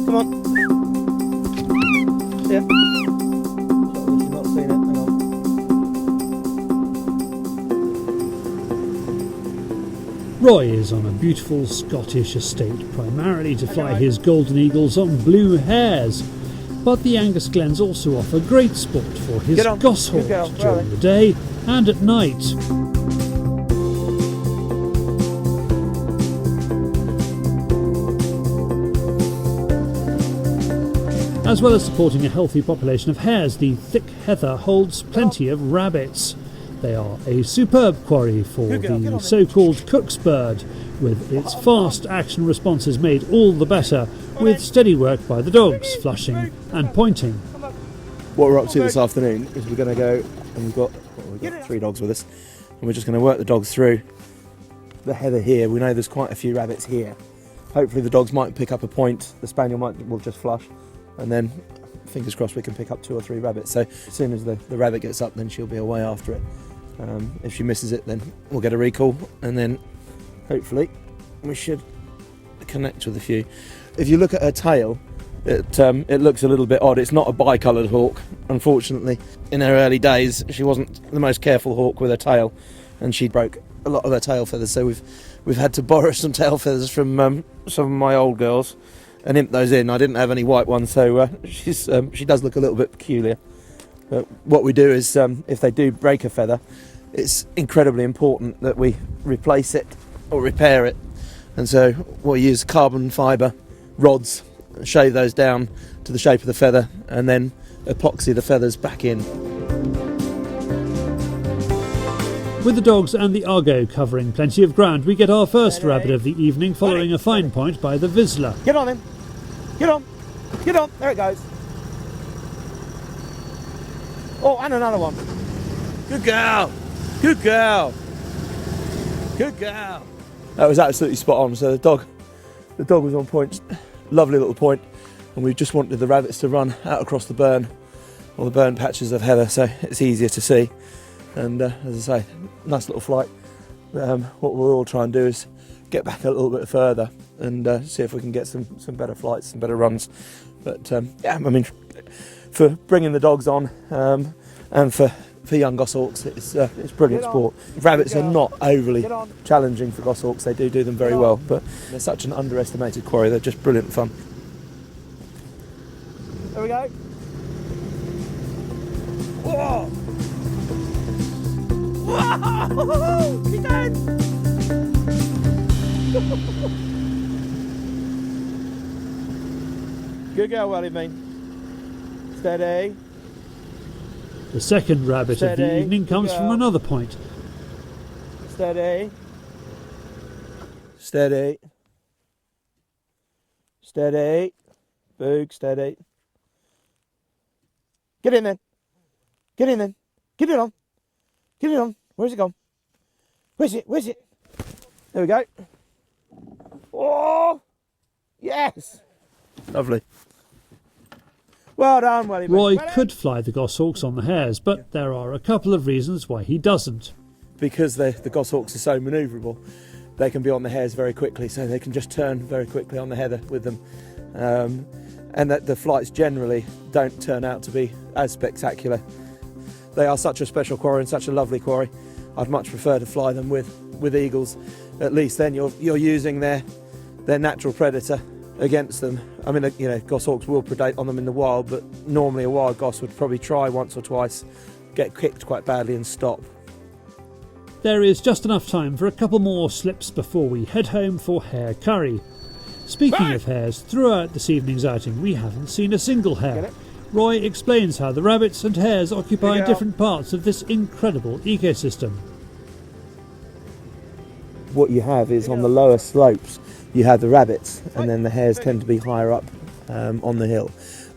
Come on. Yeah. You've not seen it. Hang on. Roy is on a beautiful Scottish estate, primarily to fly his golden eagles on blue hares. But the Angus Glens also offer great sport for his goshawks during the day and at night. As well as supporting a healthy population of hares, the thick heather holds plenty of rabbits. They are a superb quarry for the so-called cook's bird, with its fast action responses made all the better, with steady work by the dogs, flushing and pointing. What we're up to this afternoon is we're going to go, and we've got 3 dogs with us, and we're just going to work the dogs through the heather here. We know there's quite a few rabbits here. Hopefully the dogs might pick up a point, the spaniel will just flush, and then fingers crossed we can pick up 2 or 3 rabbits. So as soon as the rabbit gets up, then she'll be away after it. If she misses it, then we'll get a recall, and then hopefully we should connect with a few. If you look at her tail, it looks a little bit odd. It's not a bicoloured hawk, unfortunately. In her early days, she wasn't the most careful hawk with her tail, and she broke a lot of her tail feathers. So we've had to borrow some tail feathers from some of my old girls and imp those in. I didn't have any white ones, so she does look a little bit peculiar. But what we do is, if they do break a feather, it's incredibly important that we replace it or repair it. And so we'll use carbon fibre rods, shave those down to the shape of the feather, and then epoxy the feathers back in. With the dogs and the Argo covering plenty of ground, we get our first rabbit of the evening, following a fine point by the Vizsla. Get on then. Get on. Get on. There it goes. Oh, and another one. Good girl. Good girl. Good girl. That was absolutely spot on. So the dog was on point. Lovely little point. And we just wanted the rabbits to run out across the burn, or the burn patches of heather, so it's easier to see. And as I say, nice little flight. What we'll all try and do is get back a little bit further and see if we can get some better flights, some better runs. But yeah, I mean, for bringing the dogs on and for young goshawks, it's brilliant sport. Rabbits are not overly challenging for goshawks. They do them very well, but they're such an underestimated quarry. They're just brilliant fun. There we go. Whoa! Whoa! Keep going! Good girl, Welly Bean. Steady. The second rabbit of the evening comes from another point. Steady. Steady. Steady. Boog, steady. Get in then. Get in then. Get it on. Get it on. Where's it gone? Where's it? Where's it? There we go. Oh! Yes! Lovely. Well done, Welly. Roy could fly the goshawks on the hares, but there are a couple of reasons why he doesn't. Because the goshawks are so manoeuvrable, they can be on the hares very quickly, so they can just turn very quickly on the heather with them. And that the flights generally don't turn out to be as spectacular. They are such a special quarry and such a lovely quarry. I'd much prefer to fly them with eagles. At least then you're using their natural predator against them. I mean, you know, goshawks will predate on them in the wild, but normally a wild goss would probably try once or twice, get kicked quite badly and stop. There is just enough time for a couple more slips before we head home for hare curry. Speaking of hares, throughout this evening's outing we haven't seen a single hare. Roy explains how the rabbits and hares occupy different parts of this incredible ecosystem. What you have is on the lower slopes you have the rabbits, and then the hares tend to be higher up on the hill.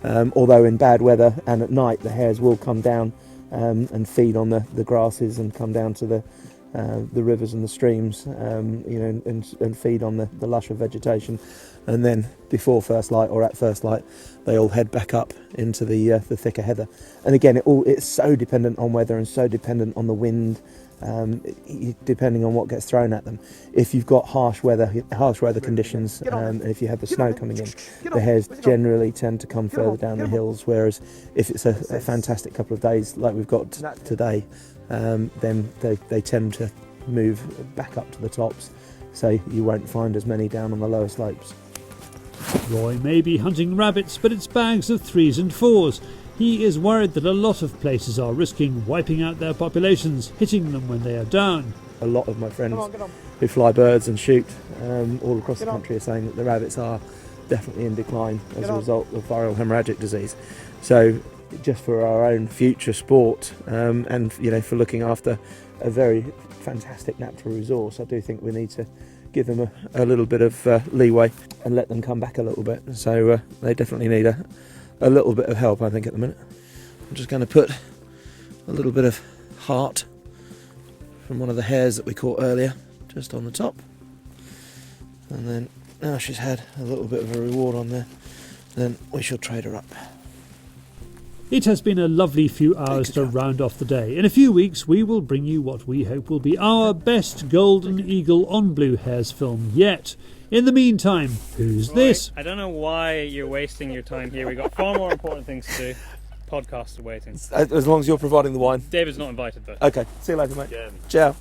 Although in bad weather and at night the hares will come down and feed on the grasses and come down to the rivers and the streams, you know, and feed on the lusher vegetation. And then before first light or at first light, they all head back up into the thicker heather. And again, it's so dependent on weather and so dependent on the wind depending on what gets thrown at them. If you've got harsh weather conditions, and if you have the snow coming in, the hares generally tend to come further down the hills, whereas if it's a fantastic couple of days like we've got today, then they tend to move back up to the tops, so you won't find as many down on the lower slopes. Roy may be hunting rabbits, but it's bags of 3s and 4s. He is worried that a lot of places are risking wiping out their populations, hitting them when they are down. A lot of my friends who fly birds and shoot all across the country are saying that the rabbits are definitely in decline as a result of viral hemorrhagic disease. So just for our own future sport, and for looking after a very fantastic natural resource, I do think we need to give them a little bit of leeway and let them come back a little bit. So they definitely need a little bit of help, I think, at the minute. I'm just going to put a little bit of heart from one of the hares that we caught earlier just on the top, and then now she's had a little bit of a reward on there, then we shall trade her up. It has been a lovely few hours to round off the day. In a few weeks we will bring you what we hope will be our best Golden Eagle on Blue Hares film yet. In the meantime, who's this? I don't know why you're wasting your time here. We've got far more important things to do. Podcasts are waiting. As long as you're providing the wine. David's not invited though. Okay, see you later, mate. Yeah. Ciao.